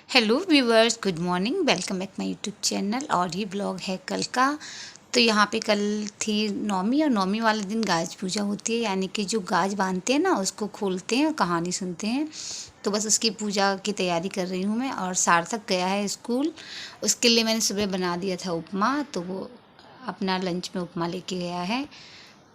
Hello viewers, good morning. Welcome back my YouTube channel. और ये blog है कल का। तो यहाँ पे कल थी नौमी, और नौमी वाले दिन गाज पूजा होती है, यानी कि जो गाज बांधते हैं ना उसको खोलते हैं और कहानी सुनते हैं। तो बस उसकी पूजा की तैयारी कर रही हूँ मैं। और सार्थक गया है स्कूल, उसके लिए मैंने सुबह बना दिया था उपमा, तो वो अपना लंच में उपमा लेके गया है।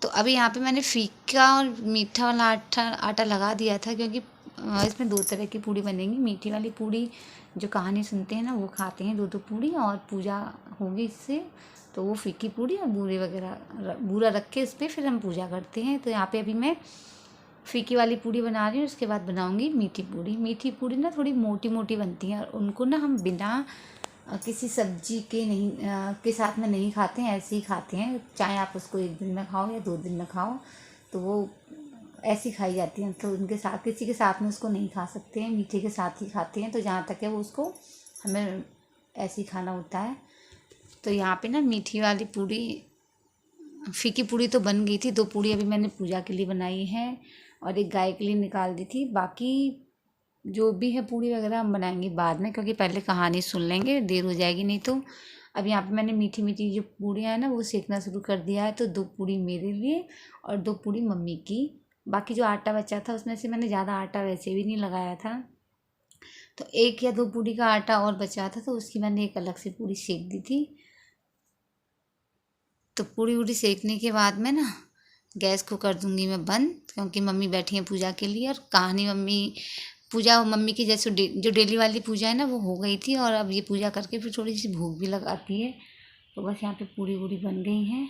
तो अभी यहाँ पे मैंने फीका और मीठा वाला आटा आटा लगा दिया था, क्योंकि इसमें दो तरह की पूड़ी बनेंगी। मीठी वाली पूड़ी जो कहानी सुनते हैं ना वो खाते हैं, दो दो पूड़ी, और पूजा होगी इससे। तो वो फीकी पूड़ी और बूरे वगैरह बूरा रख के उस पर फिर हम पूजा करते हैं। तो यहाँ पे अभी मैं फीकी वाली पूड़ी बना रही हूँ, उसके बाद बनाऊँगी मीठी पूड़ी। मीठी पूड़ी ना थोड़ी मोटी मोटी बनती हैं, और उनको ना हम बिना किसी सब्जी के नहीं के साथ में नहीं खाते हैं, ऐसे ही खाते हैं। चाहे आप उसको एक दिन में खाओ या दो दिन में खाओ, तो वो ऐसी खाई जाती हैं। तो उनके साथ किसी के साथ में उसको नहीं खा सकते हैं, मीठे के साथ ही खाते हैं। तो जहाँ तक है वो उसको हमें ऐसे ही खाना होता है। तो यहाँ पे ना मीठी वाली पूड़ी, फीकी पूड़ी तो बन गई थी। दो पूड़ी अभी मैंने पूजा के लिए बनाई है और एक गाय के लिए निकाल दी थी। बाकी जो भी है पूड़ी वगैरह हम बनाएंगे बाद में, क्योंकि पहले कहानी सुन लेंगे, देर हो जाएगी नहीं तो। अब यहाँ पे मैंने मीठी मीठी जो पूड़ियाँ हैं ना वो सेकना शुरू कर दिया है। तो दो पूड़ी मेरे लिए और दो पूड़ी मम्मी की। बाकी जो आटा बचा था उसमें से मैंने ज़्यादा आटा वैसे भी नहीं लगाया था, तो एक या दो पूड़ी का आटा और बचा था, तो उसकी मैंने एक अलग से पूड़ी सेक दी थी। तो पूड़ी वूड़ी सेकने के बाद में ना गैस को कर दूंगी मैं बंद, क्योंकि मम्मी बैठी हैं पूजा के लिए। और कहानी मम्मी पूजा मम्मी की जैसे जो डेली वाली पूजा है ना वो हो गई थी, और अब ये पूजा करके फिर थोड़ी सी भूख भी लगाती है। तो बस यहाँ पे पूड़ी वूड़ी बन गई हैं।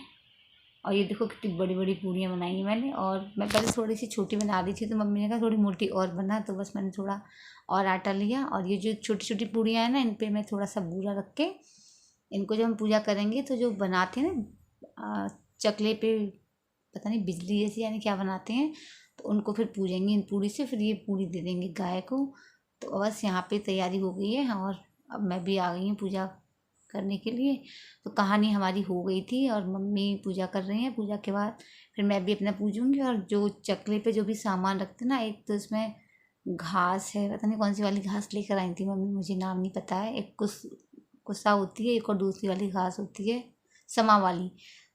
और ये देखो कितनी बड़ी बड़ी पूड़ियाँ बनाई हैं मैंने। और मैं पहले थोड़ी सी छोटी बना दी थी, तो मम्मी ने कहा थोड़ी मोटी और बना, तो बस मैंने थोड़ा और आटा लिया। और ये जो छोटी छोटी पूड़ियाँ हैं ना, इन पर मैं थोड़ा सा बूरा रख के इनको जब हम पूजा करेंगे तो जो बनाते हैं ना चकले पे, पता नहीं बिजली जैसी यानी क्या बनाते हैं, तो उनको फिर पूजेंगे इन पूड़ी से, फिर ये पूड़ी दे देंगे गाय को। तो बस यहाँ पे तैयारी हो गई है, और अब मैं भी आ गई हूँ पूजा करने के लिए। तो कहानी हमारी हो गई थी और मम्मी पूजा कर रही हैं। पूजा के बाद फिर मैं भी अपना पूजूंगी। और जो चकले पे जो भी सामान रखते ना, एक तो इसमें घास है, पता नहीं कौन सी वाली घास लेकर आई थी मम्मी, मुझे नाम नहीं पता है। एक कुसा होती है, एक और दूसरी वाली घास होती है समा वाली,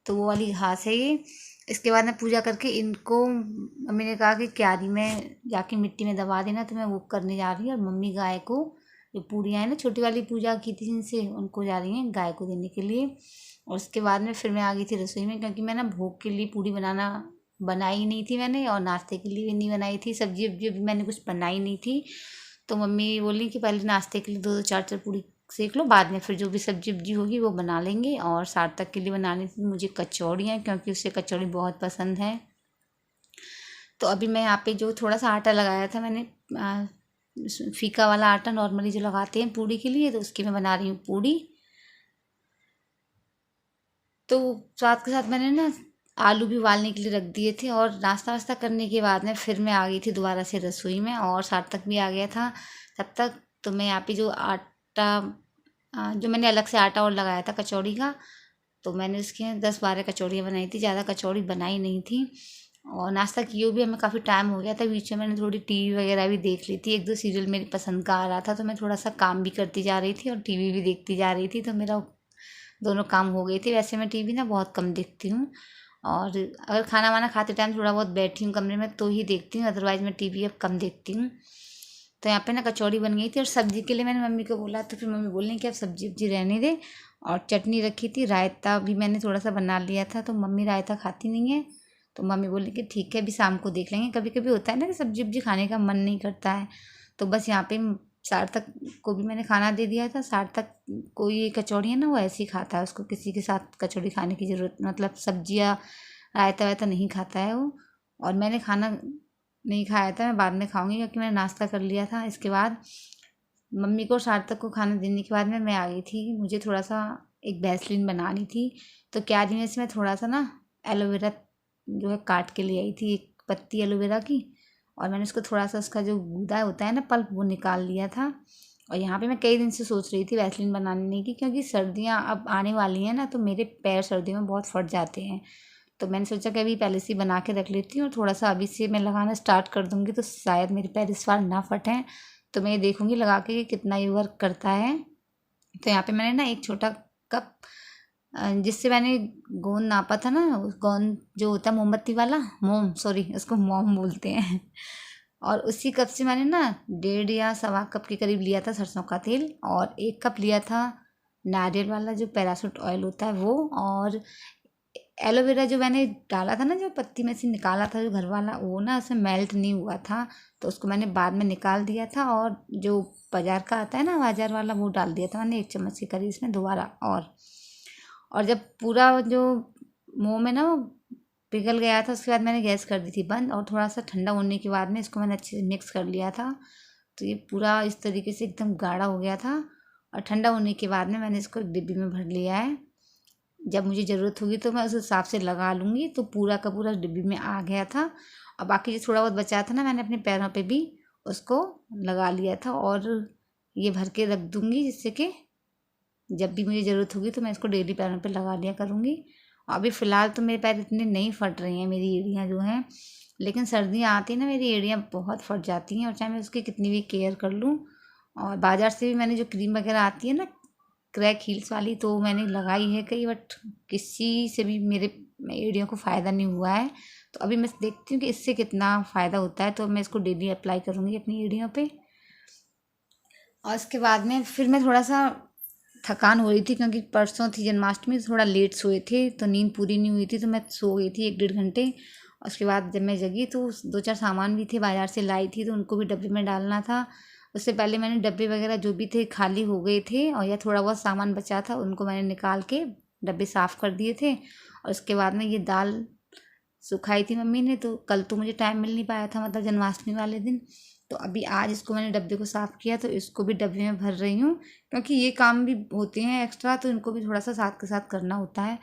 तो वो वाली घास है ये। इसके बाद मैं पूजा करके इनको, मम्मी ने कहा कि क्यारी में जाके मिट्टी में दबा देना, तो मैं वो करने जा रही हूँ। और मम्मी गाय को जो पूड़ियाँ हैं ना छोटी वाली पूजा की थी जिनसे, उनको जा रही हैं गाय को देने के लिए। और उसके बाद में फिर मैं आ गई थी रसोई में, क्योंकि मैं ना भोग के लिए पूड़ी बनाई नहीं थी मैंने, और नाश्ते के लिए भी नहीं बनाई थी। सब्जी वब्जी भी मैंने कुछ बनाई नहीं थी। तो मम्मी बोली कि पहले नाश्ते के लिए दो दो चार चार पूड़ी सेक लो, बाद में फिर जो भी सब्जी वब्जी होगी वो बना लेंगे। और सार्थक के लिए बनानी थी मुझे कचौड़ियाँ, क्योंकि उसे कचौड़ी बहुत पसंद है। तो अभी मैं यहाँ पे जो थोड़ा सा आटा लगाया था मैंने, फीका वाला आटा नॉर्मली जो लगाते हैं पूड़ी के लिए, तो उसकी मैं बना रही हूँ पूड़ी। तो साथ के साथ मैंने ना आलू भी उबालने के लिए रख दिए थे। और नाश्ता वास्ता करने के बाद में फिर मैं आ गई थी दोबारा से रसोई में, और सार्थक भी आ गया था तब तक। तो मैं यहाँ पे जो आटा, जो मैंने अलग से आटा और लगाया था कचौड़ी का, तो मैंने उसकी 10-12 कचौड़ियाँ बनाई थी, ज़्यादा कचौड़ी बनाई नहीं थी। और नाश्ता किए हुए भी हमें काफ़ी टाइम हो गया था। बीच में मैंने थोड़ी टीवी वगैरह भी देख ली थी, एक दो सीरियल मेरी पसंद का आ रहा था, तो मैं थोड़ा सा काम भी करती जा रही थी और टीवी भी देखती जा रही थी। तो मेरा दोनों काम हो गए थे। वैसे मैं टीवी ना बहुत कम देखती हूँ, और अगर खाना वाना खाते टाइम थोड़ा बहुत बैठी हूँ कमरे में तो ही देखती हूँ, अदरवाइज़ मैं टीवी अब कम देखती हूँ। तो यहाँ पे ना कचौड़ी बन गई थी, और सब्जी के लिए मैंने मम्मी को बोला, तो फिर मम्मी बोली कि अब सब्जी वब्जी रहने दे। और चटनी रखी थी, रायता भी मैंने थोड़ा सा बना लिया था। तो मम्मी रायता खाती नहीं है, तो मम्मी बोली कि ठीक है अभी शाम को देख लेंगे। कभी कभी होता है ना कि सब्जी वब्जी खाने का मन नहीं करता है। तो बस यहाँ पे सार्थक को भी मैंने खाना दे दिया था। सार्थक को ये कचौड़ी है ना वो ऐसे ही खाता है, उसको किसी के साथ कचौड़ी खाने की ज़रूरत, मतलब सब्जियाँ रायता वायता नहीं खाता है वो। और मैंने खाना नहीं खाया था, मैं बाद में खाऊंगी, क्योंकि मैंने नाश्ता कर लिया था। इसके बाद मम्मी को और सार्थक को खाना देने के बाद में मैं आ गई थी। मुझे थोड़ा सा एक वैसलीन बनानी थी, तो क्या दिन से मैं थोड़ा सा ना एलोवेरा जो है काट के ले आई थी, एक पत्ती एलोवेरा की। और मैंने उसको थोड़ा सा, उसका जो गूदा होता है ना पल्प, वो निकाल लिया था। और यहाँ पे मैं कई दिन से सोच रही थी वैसलीन बनाने की, क्योंकि सर्दियाँ अब आने वाली हैं ना, तो मेरे पैर सर्दियों में बहुत फट जाते हैं। तो मैंने सोचा कि अभी पहले से ही बना के रख लेती हूँ, और थोड़ा सा अभी से मैं लगाना स्टार्ट कर दूँगी, तो शायद मेरे पैर इस बार ना फटें। तो मैं ये देखूँगी लगा के कि कितना ये वर्क करता है। तो यहाँ पे मैंने ना एक छोटा कप जिससे मैंने गोंद नापा था ना, गोंद जो होता है मोमबत्ती वाला, मोम, सॉरी उसको मोम बोलते हैं। और उसी कप से मैंने ना 1.5 या सवा कप के करीब लिया था सरसों का तेल, और 1 कप लिया था नारियल वाला जो पैराशूट ऑयल होता है वो, और एलोवेरा जो मैंने डाला था ना, जो पत्ती में से निकाला था जो घर वाला, वो ना उसमें मेल्ट नहीं हुआ था, तो उसको मैंने बाद में निकाल दिया था। और जो बाजार का आता है ना, बाजार वाला, वो डाल दिया था मैंने 1 चम्मच के करीब इसमें दोबारा। और जब पूरा जो मुँह में ना वो पिघल गया था, उसके बाद मैंने गैस कर दी थी बंद, और थोड़ा सा ठंडा होने के बाद में इसको मैंने अच्छे से मिक्स कर लिया था। तो ये पूरा इस तरीके से एकदम गाढ़ा हो गया था, और ठंडा होने के बाद में मैंने इसको एक डिब्बी में भर लिया है। जब मुझे ज़रूरत होगी तो मैं उस हिसाब से लगा लूँगी। तो पूरा का पूरा डिब्बी में आ गया था, और बाकी जो थोड़ा बहुत बचा था ना, मैंने अपने पैरों पे भी उसको लगा लिया था, और ये भर के रख दूँगी, जिससे कि जब भी मुझे ज़रूरत होगी तो मैं इसको डेली पैरों पे लगा लिया करूँगी। अभी फ़िलहाल तो मेरे पैर इतने नहीं फट रही हैं, मेरी एड़ियाँ जो हैं, लेकिन सर्दियाँ आती हैं ना, मेरी एड़ियाँ बहुत फट जाती हैं, और चाहे मैं उसकी कितनी भी केयर कर लूँ। और बाज़ार से भी मैंने जो क्रीम वगैरह आती है ना, क्रैक हील्स वाली, तो मैंने लगाई है कई, बट किसी से भी मेरे एड़ियों को फ़ायदा नहीं हुआ है। तो अभी मैं देखती हूँ कि इससे कितना फ़ायदा होता है, तो मैं इसको डेली अप्लाई करूँगी अपनी एड़ियों पे। और उसके बाद में फिर मैं थोड़ा सा थकान हो रही थी, क्योंकि परसों थी जन्माष्टमी, थोड़ा लेट सोए थे, तो नींद पूरी नहीं हुई थी, तो मैं सो गई थी 1-1.5 घंटे। और उसके बाद जब मैं जगी तो 2-4 सामान भी थे बाज़ार से लाई थी, तो उनको भी डब्बे में डालना था। उससे पहले मैंने डब्बे वगैरह जो भी थे खाली हो गए थे, और या थोड़ा बहुत सामान बचा था उनको मैंने निकाल के डब्बे साफ़ कर दिए थे। और उसके बाद में ये दाल सुखाई थी मम्मी ने, तो कल तो मुझे टाइम मिल नहीं पाया था, मतलब जन्माष्टमी वाले दिन। तो अभी आज इसको मैंने डब्बे को साफ़ किया, तो इसको भी डब्बे में भर रही हूँ, क्योंकि ये काम भी होते हैं एक्स्ट्रा, तो इनको भी थोड़ा सा साथ के साथ करना होता है।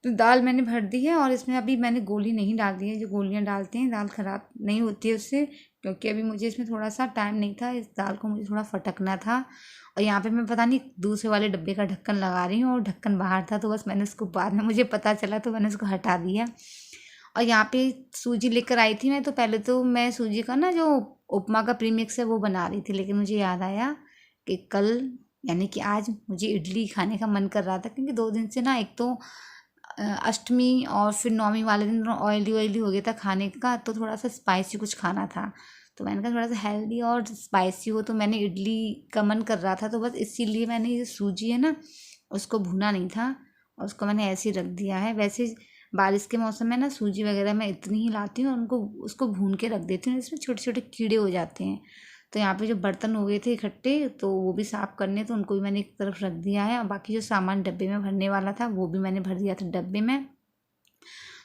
तो दाल मैंने भर दी है, और इसमें अभी मैंने गोली नहीं डाल दी है, जो गोलियाँ डालते हैं दाल ख़राब नहीं होती है उससे, क्योंकि अभी मुझे इसमें थोड़ा सा टाइम नहीं था, इस दाल को मुझे थोड़ा फटकना था। और यहाँ पे मैं पता नहीं दूसरे वाले डब्बे का ढक्कन लगा रही हूँ, और ढक्कन बाहर था, तो बस मैंने उसको बाद में मुझे पता चला, तो मैंने उसको हटा दिया। और यहाँ पे सूजी लेकर आई थी मैं, तो पहले तो मैं सूजी का ना जो उपमा का प्रीमिक्स है वो बना रही थी, लेकिन मुझे याद आया कि कल, यानी कि आज मुझे इडली खाने का मन कर रहा था, क्योंकि 2 दिन से ना, एक तो अष्टमी और फिर नौमी वाले दिन ऑयली ऑयली हो गया था खाने का, तो थोड़ा सा स्पाइसी कुछ खाना था। तो मैंने कहा थोड़ा सा हेल्दी और स्पाइसी हो, तो मैंने इडली का मन कर रहा था, तो बस इसीलिए मैंने ये सूजी है ना, उसको भुना नहीं था, और उसको मैंने ऐसे ही रख दिया है। वैसे बारिश के मौसम में ना सूजी वगैरह मैं इतनी ही लाती हूँ, और उनको उसको भून के रख देती हूँ, इसमें छोटे छोटे कीड़े हो जाते हैं। तो यहाँ पे जो बर्तन हो गए थे इकट्ठे, तो वो भी साफ़ करने, तो उनको भी मैंने एक तरफ रख दिया है, और बाकी जो सामान डब्बे में भरने वाला था वो भी मैंने भर दिया था डब्बे में।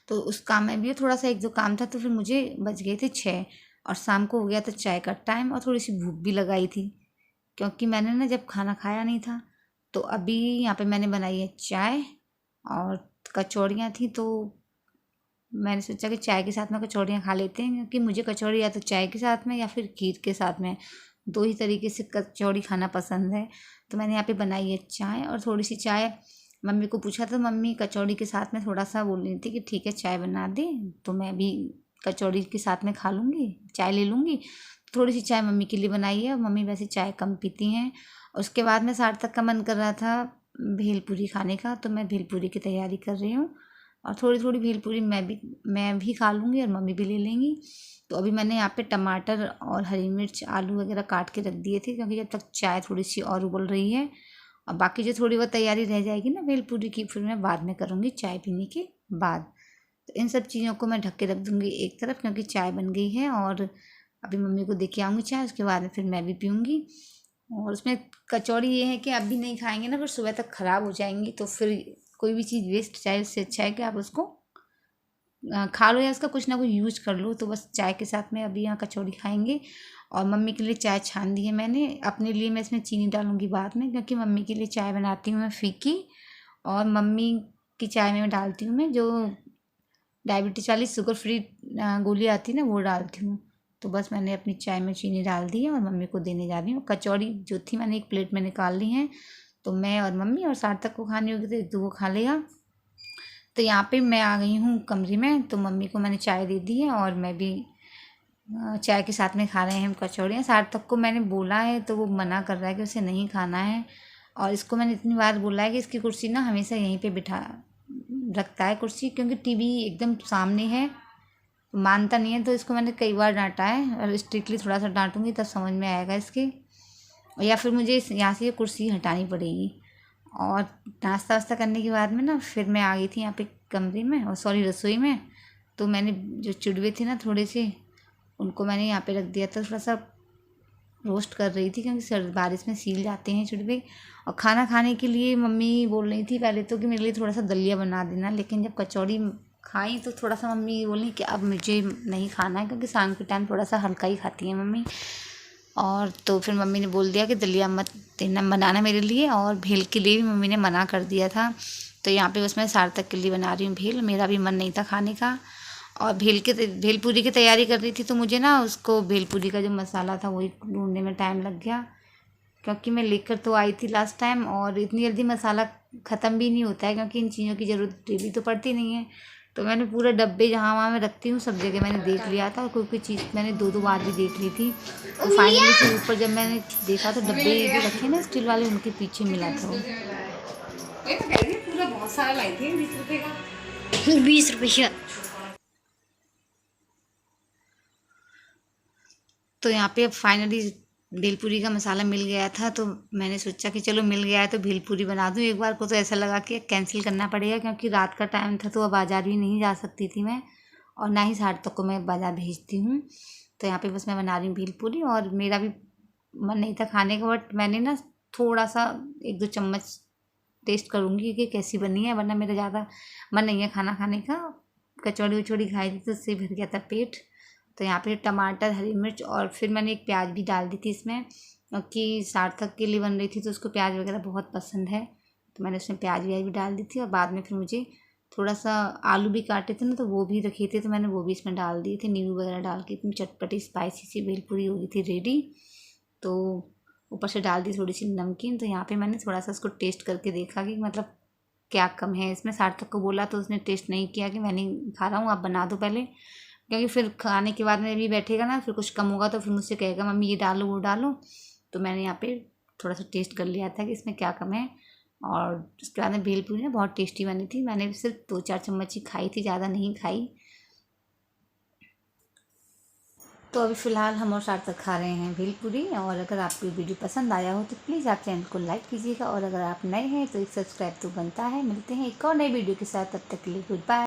तो उस काम में भी थोड़ा सा एक दो काम था, तो फिर मुझे बज गए थे 6, और शाम को हो गया था चाय का टाइम, और थोड़ी सी भूख भी लगाई थी, क्योंकि मैंने ना जब खाना खाया नहीं था। तो अभी यहाँ पे मैंने बनाई है चाय, और कचौड़ियाँ थी, तो मैंने सोचा कि चाय के साथ में कचौड़ियाँ खा लेते हैं, क्योंकि मुझे कचौड़ी या तो चाय के साथ में या फिर खीर के साथ में, 2 ही तरीके से कचौड़ी खाना पसंद है। तो मैंने यहाँ पे बनाई है चाय, और थोड़ी सी चाय मम्मी को पूछा था, मम्मी कचौड़ी के साथ में थोड़ा सा बोल रही थी कि ठीक है चाय बना दे, तो मैं भी कचौड़ी के साथ में खा लूँगी, चाय ले लूँगी। थोड़ी सी चाय मम्मी के लिए बनाई है, और मम्मी वैसे चाय कम पीती हैं। उसके बाद में सार्थक का मन कर रहा था भेलपूरी खाने का, तो मैं भेलपूरी की तैयारी कर रही हूँ, और थोड़ी थोड़ी भेलपूरी मैं भी खा लूँगी, और मम्मी भी ले लेंगी। तो अभी मैंने यहाँ पे टमाटर और हरी मिर्च आलू वगैरह काट के रख दिए थे, क्योंकि जब तक चाय थोड़ी सी और उबल रही है, और बाकी जो थोड़ी बहुत तैयारी रह जाएगी ना भेलपूरी की, फिर मैं बाद में करूँगी चाय पीने के बाद। तो इन सब चीज़ों को मैं ढक के रख दूँगी एक तरफ, क्योंकि चाय बन गई है, और अभी मम्मी को दे के आऊँगी चाय, उसके बाद में फिर मैं भी पीऊँगी। और उसमें कचौड़ी ये है कि अभी नहीं खाएंगे ना, फिर सुबह तक ख़राब हो जाएंगी, तो फिर कोई भी चीज़ वेस्ट जाए, उससे अच्छा है कि आप उसको खा लो, या उसका कुछ ना कुछ यूज कर लो। तो बस चाय के साथ में अभी यहाँ कचौड़ी खाएंगे, और मम्मी के लिए चाय छान दी है मैंने, अपने लिए मैं इसमें चीनी डालूंगी बाद में, क्योंकि मम्मी के लिए चाय बनाती हूँ मैं फीकी, और मम्मी की चाय में डालती हूँ मैं जो डायबिटीज़ वाली शुगर फ्री गोली आती है ना, वो डालती हूँ। तो बस मैंने अपनी चाय में चीनी डाल दी है, और मम्मी को देने जा रही हूँ। कचौड़ी जो थी मैंने एक प्लेट में निकाल ली है, तो मैं और मम्मी, और सार्थक को खानी होगी तो एक दो वो खा लेगा। तो यहाँ पे मैं आ गई हूँ कमरे में, तो मम्मी को मैंने चाय दे दी है, और मैं भी चाय के साथ में खा रहे हैं हम कचौड़ियाँ। सार्थक को मैंने बोला है तो वो मना कर रहा है कि उसे नहीं खाना है, और इसको मैंने इतनी बार बोला है कि इसकी कुर्सी ना हमेशा यहीं पे बिठा रखता है कुर्सी, क्योंकि टीवी एकदम सामने है, मानता नहीं है। तो इसको मैंने कई बार डांटा है, और स्ट्रिक्टली थोड़ा सा डांटूंगी तब समझ में आएगा इसके, या फिर मुझे यहाँ से ये कुर्सी हटानी पड़ेगी। और नाश्ता वास्ता करने के बाद में ना फिर मैं आ गई थी यहाँ पे कमरे में, और सॉरी रसोई में। तो मैंने जो चिड़वे थे ना थोड़े से, उनको मैंने यहाँ पे रख दिया था, थोड़ा सा रोस्ट कर रही थी, क्योंकि सर्द बारिश में सील जाते हैं चिड़वे। और खाना खाने के लिए मम्मी बोल रही थी पहले तो कि मेरे लिए थोड़ा सा दलिया बना देना, लेकिन जब कचौड़ी खाई तो थोड़ा सा मम्मी बोली कि अब मुझे नहीं खाना है, क्योंकि शाम के टाइम थोड़ा सा हल्का ही खाती है मम्मी। और तो फिर मम्मी ने बोल दिया कि दलिया मत देना बनाना मेरे लिए, और भेल के लिए भी मम्मी ने मना कर दिया था। तो यहाँ पे बस मैं सार्थक के लिए बना रही हूँ भेल, मेरा भी मन नहीं था खाने का। और भेलपूरी की तैयारी कर रही थी, तो मुझे ना उसको भेलपूरी का जो मसाला था वही ढूंढने में टाइम लग गया, क्योंकि मैं लेकर तो आई थी लास्ट टाइम, और इतनी जल्दी मसाला ख़त्म भी नहीं होता है, क्योंकि इन चीज़ों की ज़रूरत डेली तो पड़ती नहीं है। तो मैंने पूरे डब्बे जहाँ वहाँ मैं रखती हूँ सब जगह मैंने देख लिया था, और कोई कोई चीज़ मैंने 2-2 बार भी देख ली थी। तो फाइनली फिर ऊपर जब मैंने देखा तो डब्बे जो रखे ना स्टील वाले, उनके पीछे मिला था वो। पूरा बहुत सारा लाई थी 20 रुपये का। 20 रुपये। तो यहाँ पे अब फाइनली भेलपूरी का मसाला मिल गया था, तो मैंने सोचा कि चलो मिल गया है तो भेलपूरी बना दूँ एक बार को। तो ऐसा लगा कि कैंसिल करना पड़ेगा, क्योंकि रात का टाइम था तो अब बाज़ार भी नहीं जा सकती थी मैं, और ना ही सार्थक को मैं बाज़ार भेजती हूँ। तो यहाँ पे बस मैं बना रही हूँ भेलपूरी, और मेरा भी मन नहीं था खाने का, बट मैंने ना थोड़ा सा 1-2 चम्मच टेस्ट करूँगी कि कैसी बनी है, वरना मेरा ज़्यादा मन नहीं है खाना खाने का। कचौड़ी वचौड़ी खाई थी तो उससे भर गया था पेट। तो यहाँ पे टमाटर, हरी मिर्च, और फिर मैंने एक प्याज भी डाल दी थी इसमें, क्योंकि सार्थक के लिए बन रही थी तो उसको प्याज वगैरह बहुत पसंद है। तो मैंने उसमें प्याज व्याज भी डाल दी थी, और बाद में फिर मुझे थोड़ा सा आलू भी काटे थे ना, तो वो भी रखे थे, तो मैंने वो भी इसमें डाल दिए थे, नींबू वगैरह डाल के इतनी चटपटी स्पाइसी सी भेलपूरी हो गई थी रेडी। तो ऊपर से डाल दी थोड़ी सी नमकीन। तो यहाँ पे मैंने थोड़ा सा उसको टेस्ट करके देखा कि मतलब क्या कम है इसमें। सार्थक को बोला तो उसने टेस्ट नहीं किया कि मैं नहीं खा रहा हूँ, आप बना दो पहले, क्योंकि फिर खाने के बाद में भी बैठेगा ना, फिर कुछ कम होगा तो फिर मुझसे कहेगा मम्मी ये डालो वो डालो। तो मैंने यहाँ पे थोड़ा सा टेस्ट कर लिया था कि इसमें क्या कम है। और उसके बाद में भेलपूरी ना बहुत टेस्टी बनी थी, मैंने सिर्फ 2-4 चम्मच ही खाई थी, ज़्यादा नहीं खाई। तो अभी फ़िलहाल हम और सार्थक खा रहे हैं भेलपूरी। और अगर आपको वीडियो पसंद आया हो तो प्लीज़ आप चैनल को लाइक कीजिएगा, और अगर आप नए हैं तो एक सब्सक्राइब तो बनता है। मिलते हैं एक और नई वीडियो के साथ, तब तक के लिए गुड बाय।